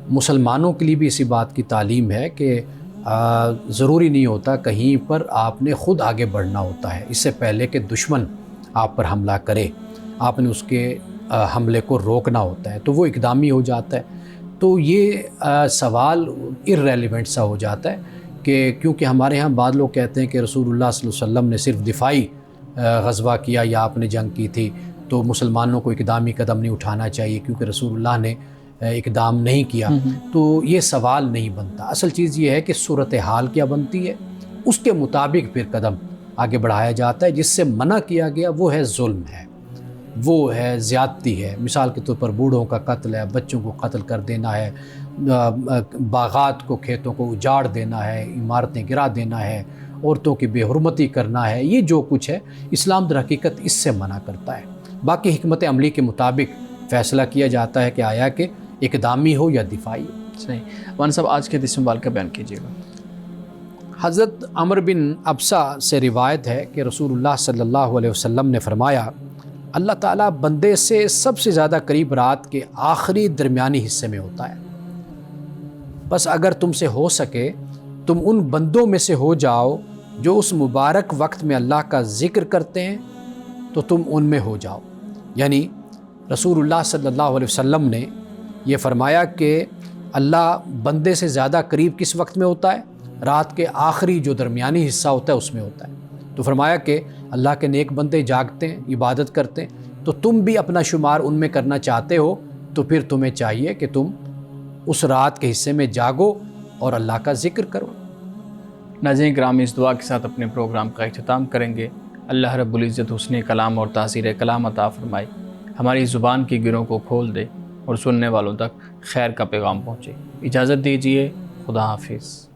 B: مسلمانوں کے لیے بھی اسی بات کی تعلیم ہے کہ ضروری نہیں ہوتا کہیں پر آپ نے خود آگے بڑھنا ہوتا ہے، اس سے پہلے کہ دشمن آپ پر حملہ کرے آپ نے اس کے حملے کو روکنا ہوتا ہے، تو وہ اقدامی ہو جاتا ہے۔ تو یہ سوال ارریلیونٹ سا ہو جاتا ہے کہ کیونکہ ہمارے ہاں بعض لوگ کہتے ہیں کہ رسول اللہ صلی اللہ علیہ وسلم نے صرف دفاعی غزوہ کیا یا آپ نے جنگ کی تھی، تو مسلمانوں کو اقدامی قدم نہیں اٹھانا چاہیے کیونکہ رسول اللہ نے اقدام نہیں کیا۔ تو یہ سوال نہیں بنتا۔ اصل چیز یہ ہے کہ صورتحال کیا بنتی ہے، اس کے مطابق پھر قدم آگے بڑھایا جاتا ہے۔ جس سے منع کیا گیا وہ ہے ظلم ہے، وہ ہے زیادتی ہے۔ مثال کے طور پر بوڑھوں کا قتل ہے، بچوں کو قتل کر دینا ہے، باغات کو، کھیتوں کو اجاڑ دینا ہے، عمارتیں گرا دینا ہے، عورتوں کی بے حرمتی کرنا ہے، یہ جو کچھ ہے اسلام در حقیقت اس سے منع کرتا ہے۔ باقی حکمت عملی کے مطابق فیصلہ کیا جاتا ہے کہ آیا کہ اقدامی ہو یا دفاعی ہو۔
A: صحیح۔ مولانا صاحب آج کے حدیث مبارک کا بیان کیجیے گا۔
B: حضرت عمر بن ابسہ سے روایت ہے کہ رسول اللہ صلی اللہ علیہ وسلم نے فرمایا، اللہ تعالیٰ بندے سے سب سے زیادہ قریب رات کے آخری درمیانی حصے میں ہوتا ہے، بس اگر تم سے ہو سکے تم ان بندوں میں سے ہو جاؤ جو اس مبارک وقت میں اللہ کا ذکر کرتے ہیں تو تم ان میں ہو جاؤ۔ یعنی رسول اللہ صلی اللہ علیہ وسلم نے یہ فرمایا کہ اللہ بندے سے زیادہ قریب کس وقت میں ہوتا ہے؟ رات کے آخری جو درمیانی حصہ ہوتا ہے اس میں ہوتا ہے۔ تو فرمایا کہ اللہ کے نیک بندے جاگتے ہیں، عبادت کرتے ہیں، تو تم بھی اپنا شمار ان میں کرنا چاہتے ہو تو پھر تمہیں چاہیے کہ تم اس رات کے حصے میں جاگو اور اللہ کا ذکر کرو۔
A: ناظرین کرام، اس دعا کے ساتھ اپنے پروگرام کا اختتام کریں گے۔ اللہ رب العزت حسن کلام اور تاثیر کلام عطا فرمائے، ہماری زبان کی گروں کو کھول دے اور سننے والوں تک خیر کا پیغام پہنچے۔ اجازت دیجیے، خدا حافظ۔